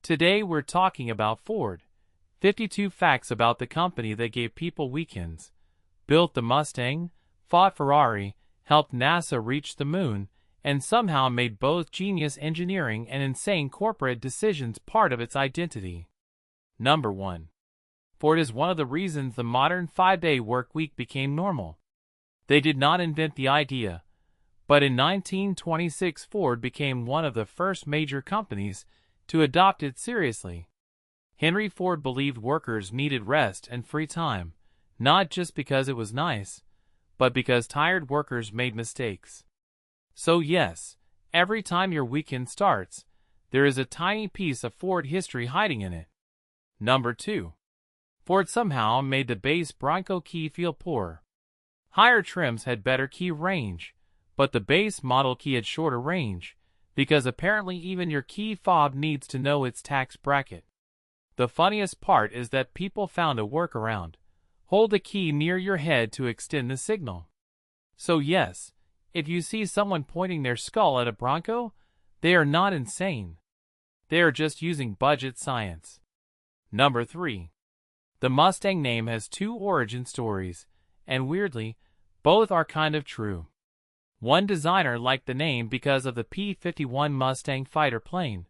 Today we're talking about Ford. 52 facts about the company that gave people weekends, built the Mustang, fought Ferrari, helped NASA reach the moon, and somehow made both genius engineering and insane corporate decisions part of its identity. Number 1. Ford is one of the reasons the modern 5-day work week became normal. They did not invent the idea, but in 1926 Ford became one of the first major companies to adopt it seriously. Henry Ford believed workers needed rest and free time, not just because it was nice, but because tired workers made mistakes. So yes, every time your weekend starts, there is a tiny piece of Ford history hiding in it. Number 2. Ford somehow made the base Bronco key feel poor. Higher trims had better key range, but the base model key had shorter range, because apparently even your key fob needs to know its tax bracket. The funniest part is that people found a workaround. Hold the key near your head to extend the signal. So yes, if you see someone pointing their skull at a Bronco, they are not insane. They are just using budget science. Number 3. The Mustang name has 2 origin stories, and weirdly, both are kind of true. One designer liked the name because of the P-51 Mustang fighter plane,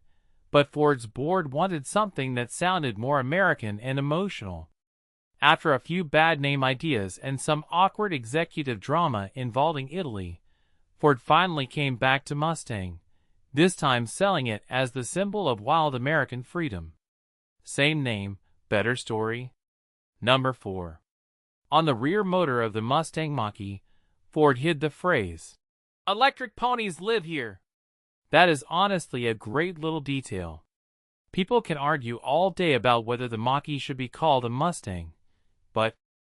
but Ford's board wanted something that sounded more American and emotional. After a few bad name ideas and some awkward executive drama involving Italy, Ford finally came back to Mustang, this time selling it as the symbol of wild American freedom. Same name, better story. Number 4. On the rear motor of the Mustang Mach-E, Ford hid the phrase, "Electric ponies live here." That is honestly a great little detail. People can argue all day about whether the Mach-E should be called a Mustang, but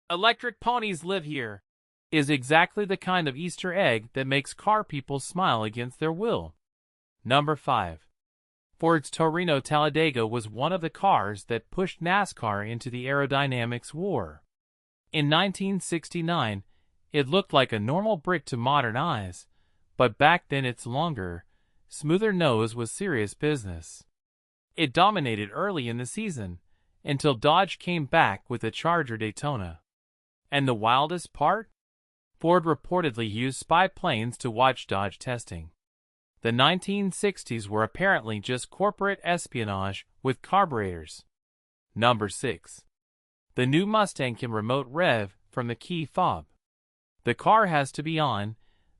"Electric ponies live here" is exactly the kind of Easter egg that makes car people smile against their will. Number 5. Ford's Torino Talladega was one of the cars that pushed NASCAR into the aerodynamics war. In 1969, it looked like a normal brick to modern eyes, but back then its longer, smoother nose was serious business. It dominated early in the season, until Dodge came back with the Charger Daytona. And the wildest part? Ford reportedly used spy planes to watch Dodge testing. The 1960s were apparently just corporate espionage with carburetors. Number 6. The new Mustang can remote rev from the key fob. The car has to be on,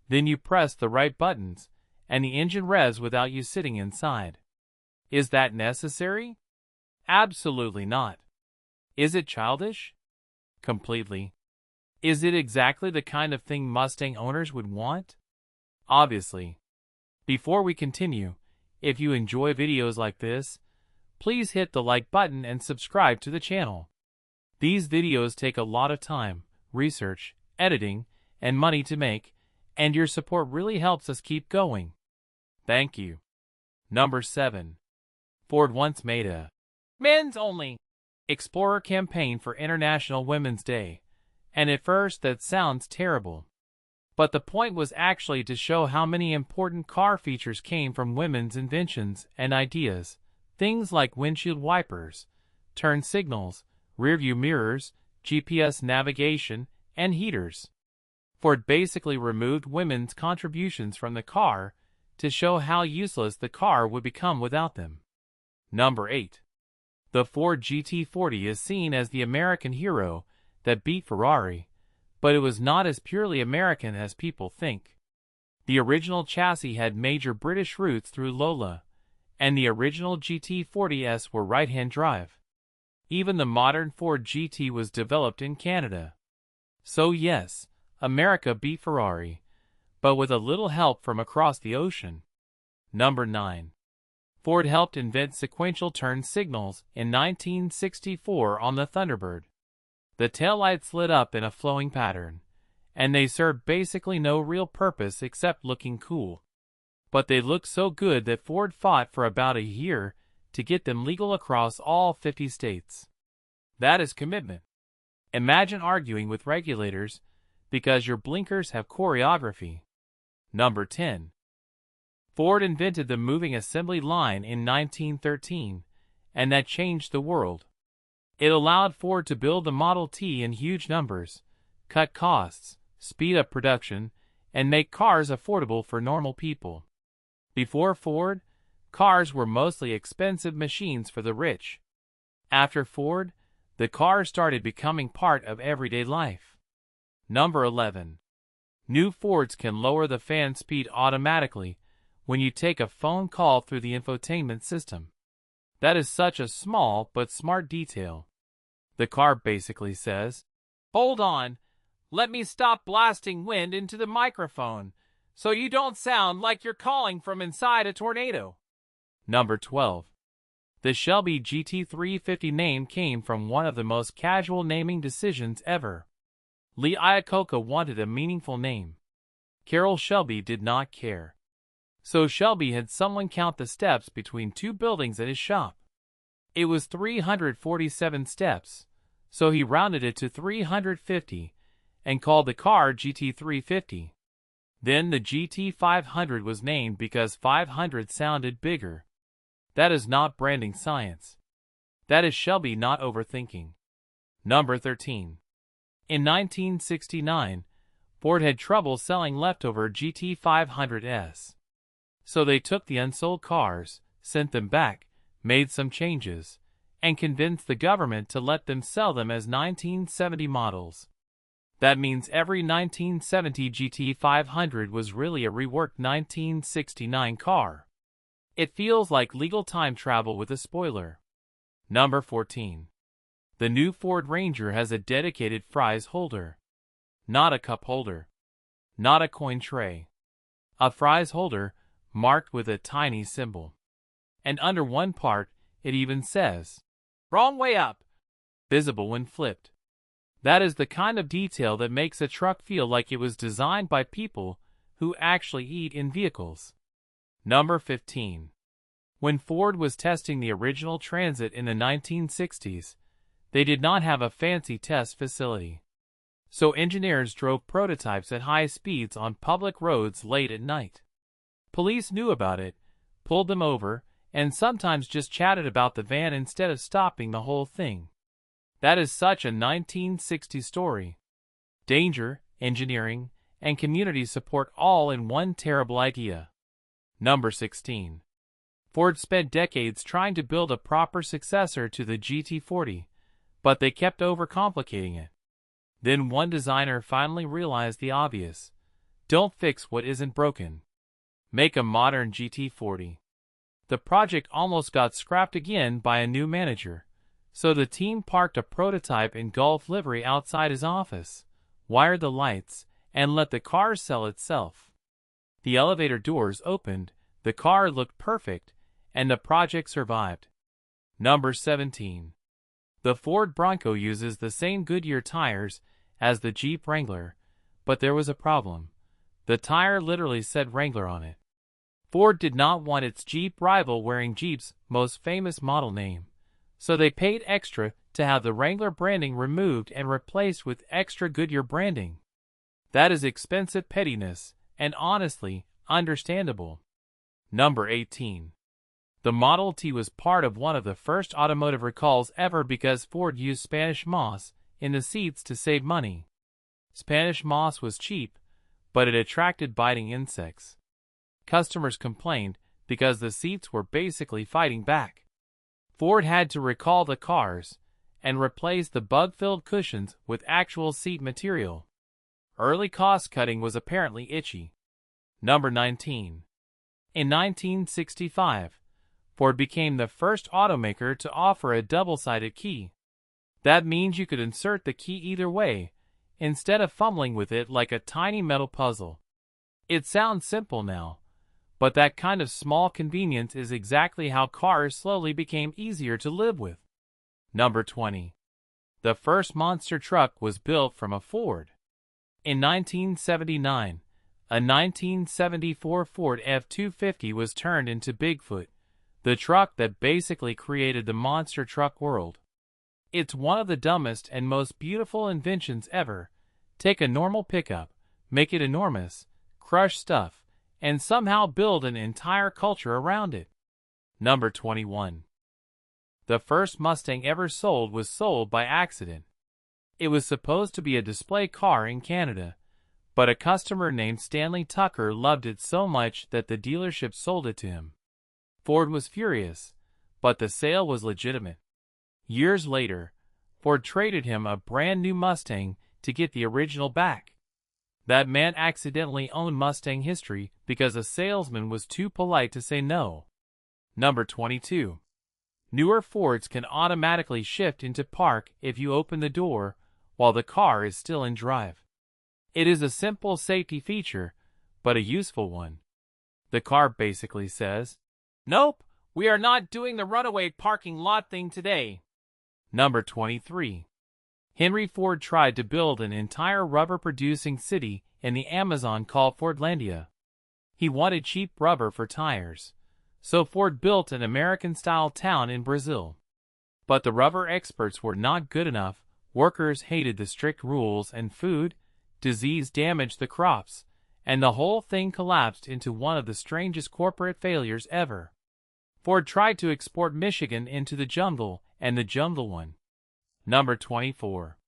then you press the right buttons, and the engine revs without you sitting inside. Is that necessary? Absolutely not. Is it childish? Completely. Is it exactly the kind of thing Mustang owners would want? Obviously. Before we continue, if you enjoy videos like this, please hit the like button and subscribe to the channel. These videos take a lot of time, research, editing, and money to make, and your support really helps us keep going. Thank you. Number 7. Ford once made a men's only Explorer campaign for International Women's Day, and at first that sounds terrible. But the point was actually to show how many important car features came from women's inventions and ideas, things like windshield wipers, turn signals, rearview mirrors, GPS navigation, and heaters. Ford basically removed women's contributions from the car to show how useless the car would become without them. Number 8. The Ford GT40 is seen as the American hero that beat Ferrari, but it was not as purely American as people think. The original chassis had major British roots through Lola, and the original GT40s were right-hand drive. Even the modern Ford GT was developed in Canada. So yes, America beat Ferrari, but with a little help from across the ocean. Number 9. Ford helped invent sequential turn signals in 1964 on the Thunderbird. The taillights lit up in a flowing pattern, and they served basically no real purpose except looking cool. But they looked so good that Ford fought for about a year to get them legal across all 50 states. That is commitment. Imagine arguing with regulators because your blinkers have choreography. Number 10. Ford invented the moving assembly line in 1913, and that changed the world. It allowed Ford to build the Model T in huge numbers, cut costs, speed up production, and make cars affordable for normal people. Before Ford, cars were mostly expensive machines for the rich. After Ford, the car started becoming part of everyday life. Number 11. New Fords can lower the fan speed automatically when you take a phone call through the infotainment system. That is such a small but smart detail. The car basically says, "Hold on, let me stop blasting wind into the microphone so you don't sound like you're calling from inside a tornado." Number 12. The Shelby GT350 name came from one of the most casual naming decisions ever. Lee Iacocca wanted a meaningful name. Carroll Shelby did not care. So Shelby had someone count the steps between two buildings at his shop. It was 347 steps, so he rounded it to 350 and called the car GT350. Then the GT500 was named because 500 sounded bigger. That is not branding science. That is Shelby not overthinking. Number 13. In 1969, Ford had trouble selling leftover GT500s. So they took the unsold cars, sent them back, made some changes, and convinced the government to let them sell them as 1970 models. That means every 1970 GT500 was really a reworked 1969 car. It feels like legal time travel with a spoiler. Number 14. The new Ford Ranger has a dedicated fries holder. Not a cup holder. Not a coin tray. A fries holder marked with a tiny symbol. And under one part, it even says, "Wrong way up," visible when flipped. That is the kind of detail that makes a truck feel like it was designed by people who actually eat in vehicles. Number 15. When Ford was testing the original Transit in the 1960s, they did not have a fancy test facility. So engineers drove prototypes at high speeds on public roads late at night. Police knew about it, pulled them over, and sometimes just chatted about the van instead of stopping the whole thing. That is such a 1960s story. Danger, engineering, and community support all in one terrible idea. Number 16. Ford spent decades trying to build a proper successor to the GT40, but they kept overcomplicating it. Then one designer finally realized the obvious. Don't fix what isn't broken. Make a modern GT40. The project almost got scrapped again by a new manager, so the team parked a prototype in Gulf livery outside his office, wired the lights, and let the car sell itself. The elevator doors opened, the car looked perfect, and the project survived. Number 17. The Ford Bronco uses the same Goodyear tires as the Jeep Wrangler, but there was a problem. The tire literally said Wrangler on it. Ford did not want its Jeep rival wearing Jeep's most famous model name, so they paid extra to have the Wrangler branding removed and replaced with extra Goodyear branding. That is expensive pettiness, and honestly, understandable. Number 18. The Model T was part of one of the first automotive recalls ever because Ford used Spanish moss in the seats to save money. Spanish moss was cheap, but it attracted biting insects. Customers complained because the seats were basically fighting back. Ford had to recall the cars and replace the bug-filled cushions with actual seat material. Early cost-cutting was apparently itchy. Number 19. In 1965, Ford became the first automaker to offer a double-sided key. That means you could insert the key either way, instead of fumbling with it like a tiny metal puzzle. It sounds simple now, but that kind of small convenience is exactly how cars slowly became easier to live with. Number 20. The first monster truck was built from a Ford. In 1979, a 1974 Ford F-250 was turned into Bigfoot, the truck that basically created the monster truck world. It's one of the dumbest and most beautiful inventions ever. Take a normal pickup, make it enormous, crush stuff, and somehow build an entire culture around it. Number 21. The first Mustang ever sold was sold by accident. It was supposed to be a display car in Canada, but a customer named Stanley Tucker loved it so much that the dealership sold it to him. Ford was furious, but the sale was legitimate. Years later, Ford traded him a brand new Mustang to get the original back. That man accidentally owned Mustang history because a salesman was too polite to say no. Number 22. Newer Fords can automatically shift into park if you open the door while the car is still in drive. It is a simple safety feature, but a useful one. The car basically says, "Nope, we are not doing the runaway parking lot thing today." Number 23. Henry Ford tried to build an entire rubber-producing city in the Amazon called Fordlandia. He wanted cheap rubber for tires, so Ford built an American-style town in Brazil. But the rubber experts were not good enough, workers hated the strict rules, and disease damaged the crops, and the whole thing collapsed into one of the strangest corporate failures ever. Ford tried to export Michigan into the jungle, and the jungle won. Number 24.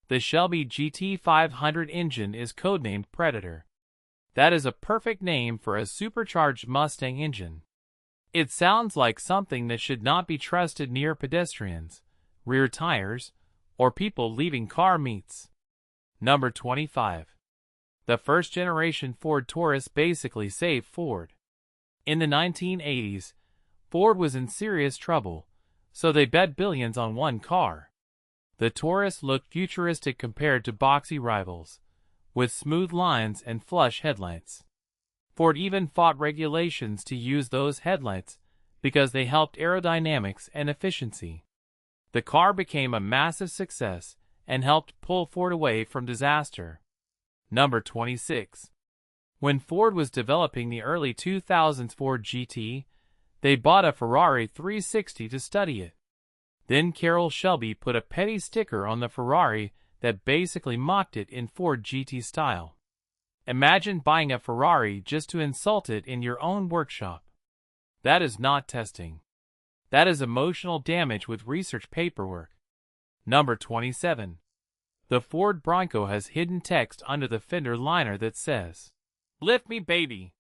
The Shelby GT500 engine is codenamed Predator. That is a perfect name for a supercharged Mustang engine. It sounds like something that should not be trusted near pedestrians, rear tires, or people leaving car meets. Number 25. The first-generation Ford Taurus basically saved Ford. In the 1980s, Ford was in serious trouble, so they bet billions on one car. The Taurus looked futuristic compared to boxy rivals, with smooth lines and flush headlights. Ford even fought regulations to use those headlights because they helped aerodynamics and efficiency. The car became a massive success and helped pull Ford away from disaster. Number 26. When Ford was developing the early 2000s Ford GT, they bought a Ferrari 360 to study it. Then Carroll Shelby put a petty sticker on the Ferrari that basically mocked it in Ford GT style. Imagine buying a Ferrari just to insult it in your own workshop. That is not testing. That is emotional damage with research paperwork. Number 27. The Ford Bronco has hidden text under the fender liner that says, "Lift me, baby."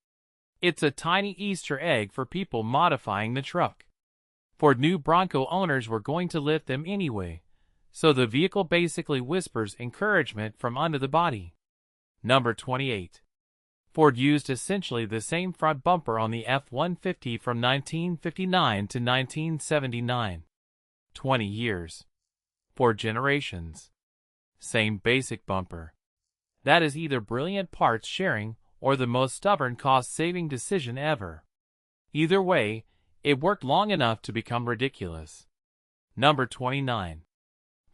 It's a tiny Easter egg for people modifying the truck. Ford knew Bronco owners were going to lift them anyway, so the vehicle basically whispers encouragement from under the body. Number 28. Ford used essentially the same front bumper on the F-150 from 1959 to 1979. 20 years. 4 generations. Same basic bumper. That is either brilliant parts sharing or the most stubborn cost-saving decision ever. Either way, it worked long enough to become ridiculous. Number 29.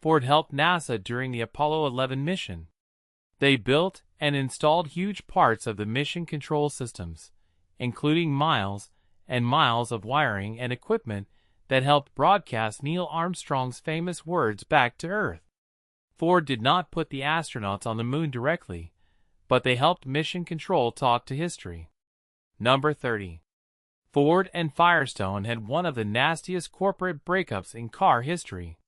Ford helped NASA during the Apollo 11 mission. They built and installed huge parts of the mission control systems, including miles and miles of wiring and equipment that helped broadcast Neil Armstrong's famous words back to Earth. Ford did not put the astronauts on the moon directly, but they helped mission control talk to history. Number 30. Ford and Firestone had one of the nastiest corporate breakups in car history.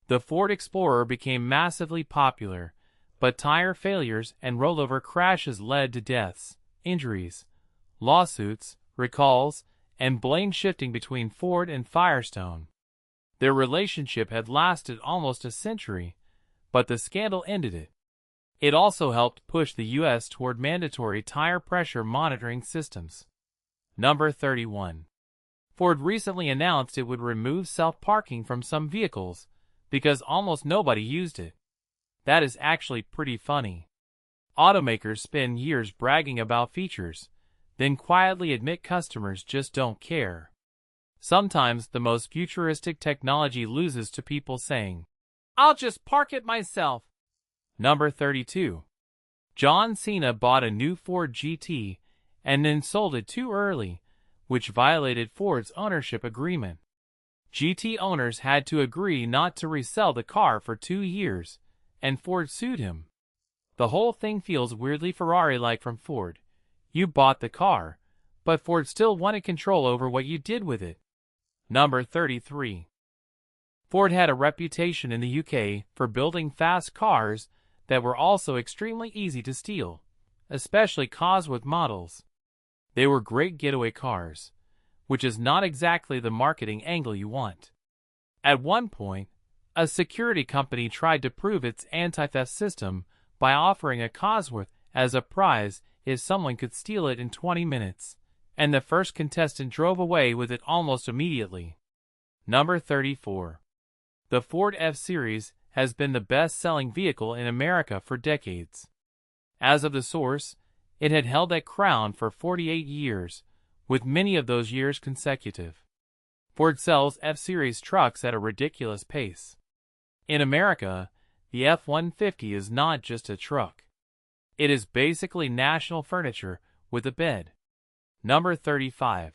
The Ford Explorer became massively popular, but tire failures and rollover crashes led to deaths, injuries, lawsuits, recalls, and blame shifting between Ford and Firestone. Their relationship had lasted almost a century, but the scandal ended it. It also helped push the U.S. toward mandatory tire pressure monitoring systems. Number 31. Ford recently announced it would remove self-parking from some vehicles because almost nobody used it. That is actually pretty funny. Automakers spend years bragging about features, then quietly admit customers just don't care. Sometimes the most futuristic technology loses to people saying, "I'll just park it myself." Number 32. John Cena bought a new Ford GT and then sold it too early, which violated Ford's ownership agreement. GT owners had to agree not to resell the car for 2 years, and Ford sued him. The whole thing feels weirdly Ferrari-like from Ford. You bought the car, but Ford still wanted control over what you did with it. Number 33. Ford had a reputation in the UK for building fast cars that were also extremely easy to steal, especially Cosworth models. They were great getaway cars, which is not exactly the marketing angle you want. At one point, a security company tried to prove its anti-theft system by offering a Cosworth as a prize if someone could steal it in 20 minutes, and the first contestant drove away with it almost immediately. Number 34. The Ford F-Series has been the best-selling vehicle in America for decades. As of the source, it had held that crown for 48 years, with many of those years consecutive. Ford sells F-Series trucks at a ridiculous pace. In America, the F-150 is not just a truck. It is basically national furniture with a bed. Number 35.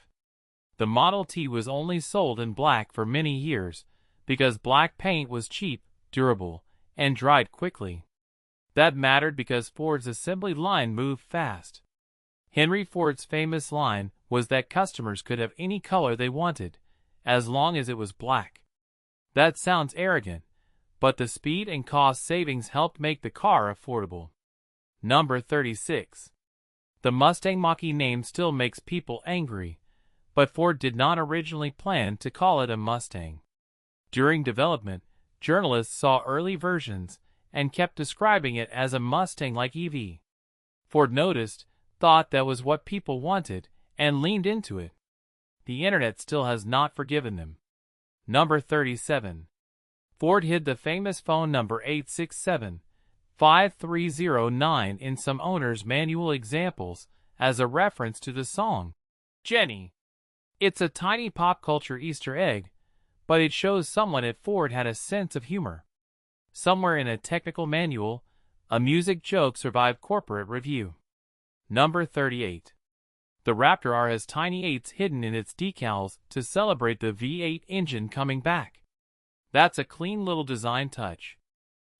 The Model T was only sold in black for many years because black paint was cheap, durable, and dried quickly. That mattered because Ford's assembly line moved fast. Henry Ford's famous line was that customers could have any color they wanted, as long as it was black. That sounds arrogant, but the speed and cost savings helped make the car affordable. Number 36. The Mustang Mach-E name still makes people angry, but Ford did not originally plan to call it a Mustang. During development, journalists saw early versions and kept describing it as a Mustang-like EV. Ford noticed, thought that was what people wanted, and leaned into it. The internet still has not forgiven them. Number 37. Ford hid the famous phone number 867-5309 in some owner's manual examples as a reference to the song, Jenny. It's a tiny pop culture Easter egg, but it shows someone at Ford had a sense of humor. Somewhere in a technical manual, a music joke survived corporate review. Number 38. The Raptor R has tiny 8s hidden in its decals to celebrate the V8 engine coming back. That's a clean little design touch.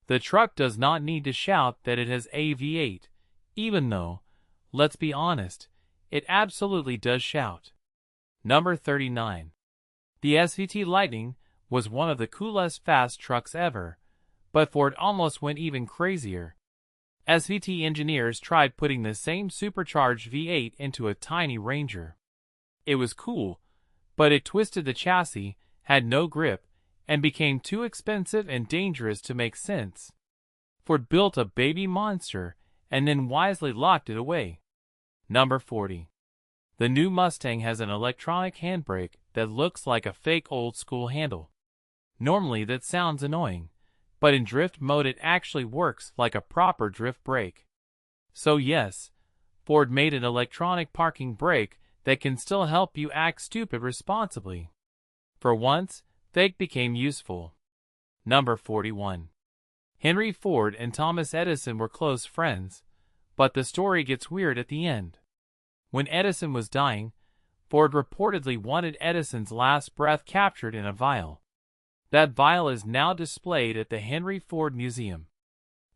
The truck does not need to shout that it has a V8, even though, let's be honest, it absolutely does shout. Number 39. The SVT Lightning was one of the coolest fast trucks ever, but Ford almost went even crazier. SVT engineers tried putting the same supercharged V8 into a tiny Ranger. It was cool, but it twisted the chassis, had no grip, and became too expensive and dangerous to make sense. Ford built a baby monster and then wisely locked it away. Number 40. The new Mustang has an electronic handbrake that looks like a fake old-school handle. Normally that sounds annoying, but in drift mode it actually works like a proper drift brake. So yes, Ford made an electronic parking brake that can still help you act stupid responsibly. For once, fake became useful. Number 41. Henry Ford and Thomas Edison were close friends, but the story gets weird at the end. When Edison was dying, Ford reportedly wanted Edison's last breath captured in a vial. That vial is now displayed at the Henry Ford Museum.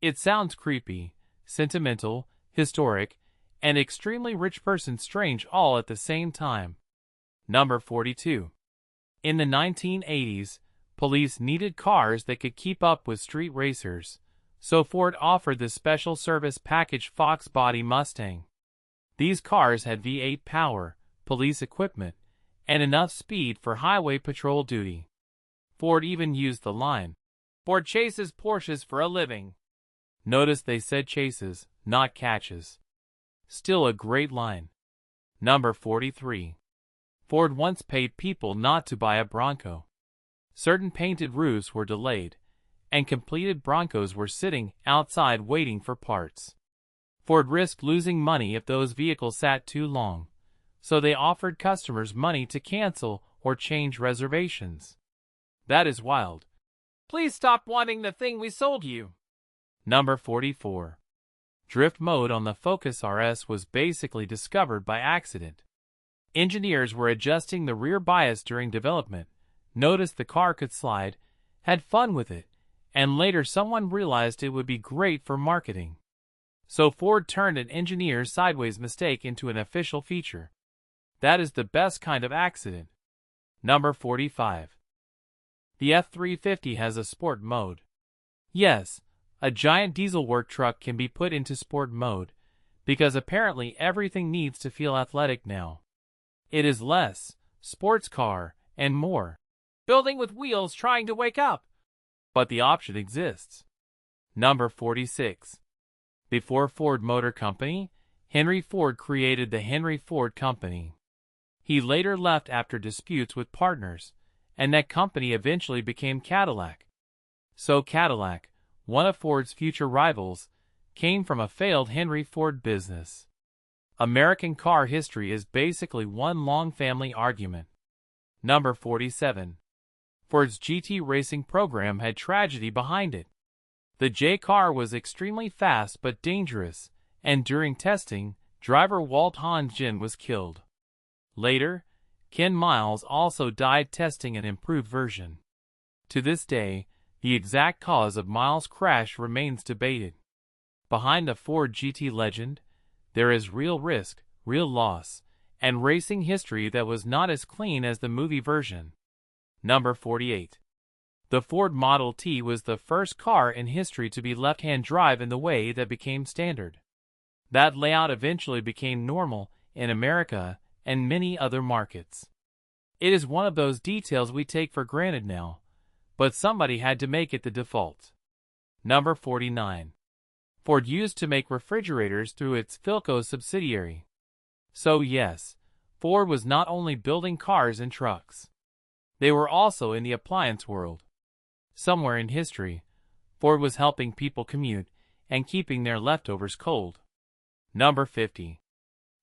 It sounds creepy, sentimental, historic, and extremely rich person strange all at the same time. Number 42. In the 1980s, police needed cars that could keep up with street racers, so Ford offered the special service package Fox Body Mustang. These cars had V8 power, police equipment, and enough speed for highway patrol duty. Ford even used the line, "Ford chases Porsches for a living." Notice they said chases, not catches. Still a great line. Number 43. Ford once paid people not to buy a Bronco. Certain painted roofs were delayed, and completed Broncos were sitting outside waiting for parts. Ford risked losing money if those vehicles sat too long, so they offered customers money to cancel or change reservations. That is wild. Please stop wanting the thing we sold you. Number 44. Drift mode on the Focus RS was basically discovered by accident. Engineers were adjusting the rear bias during development, noticed the car could slide, had fun with it, and later someone realized it would be great for marketing. So Ford turned an engineer's sideways mistake into an official feature. That is the best kind of accident. Number 45. The F-350 has a sport mode. Yes, a giant diesel work truck can be put into sport mode, because apparently everything needs to feel athletic now. It is less, sports car, and more. Building with wheels trying to wake up. But the option exists. Number 46. Before Ford Motor Company, Henry Ford created the Henry Ford Company. He later left after disputes with partners, and that company eventually became Cadillac. So Cadillac, one of Ford's future rivals, came from a failed Henry Ford business. American car history is basically one long family argument. Number 47. Ford's GT racing program had tragedy behind it. The J car was extremely fast but dangerous, and during testing, driver Walt Hongen was killed. Later, Ken Miles also died testing an improved version. To this day, the exact cause of Miles' crash remains debated. Behind the Ford GT legend, there is real risk, real loss, and racing history that was not as clean as the movie version. Number 48. The Ford Model T was the first car in history to be left-hand drive in the way that became standard. That layout eventually became normal in America and many other markets. It is one of those details we take for granted now, but somebody had to make it the default. Number 49. Ford used to make refrigerators through its Philco subsidiary. So yes, Ford was not only building cars and trucks. They were also in the appliance world. Somewhere in history, Ford was helping people commute and keeping their leftovers cold. Number 50.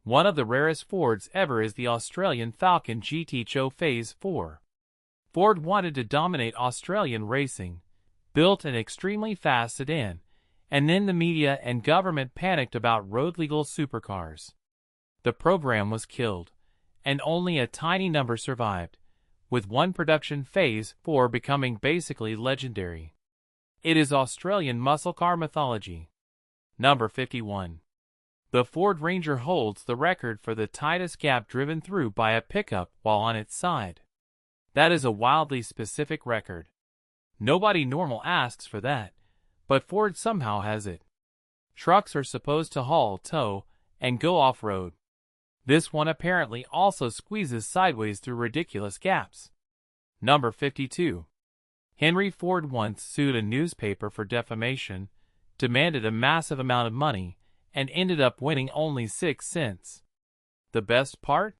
One of the rarest Fords ever is the Australian Falcon GT Cho Phase 4. Ford wanted to dominate Australian racing, built an extremely fast sedan, and then the media and government panicked about road-legal supercars. The program was killed, and only a tiny number survived, with one production Phase 4 becoming basically legendary. It is Australian muscle car mythology. Number 51. The Ford Ranger holds the record for the tightest gap driven through by a pickup while on its side. That is a wildly specific record. Nobody normal asks for that, but Ford somehow has it. Trucks are supposed to haul, tow, and go off-road. This one apparently also squeezes sideways through ridiculous gaps. Number 52. Henry Ford once sued a newspaper for defamation, demanded a massive amount of money, and ended up winning only 6 cents. The best part?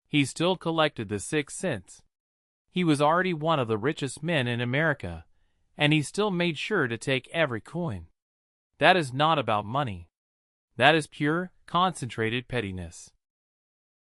He still collected the 6 cents. He was already one of the richest men in America, and he still made sure to take every coin. That is not about money. That is pure, concentrated pettiness.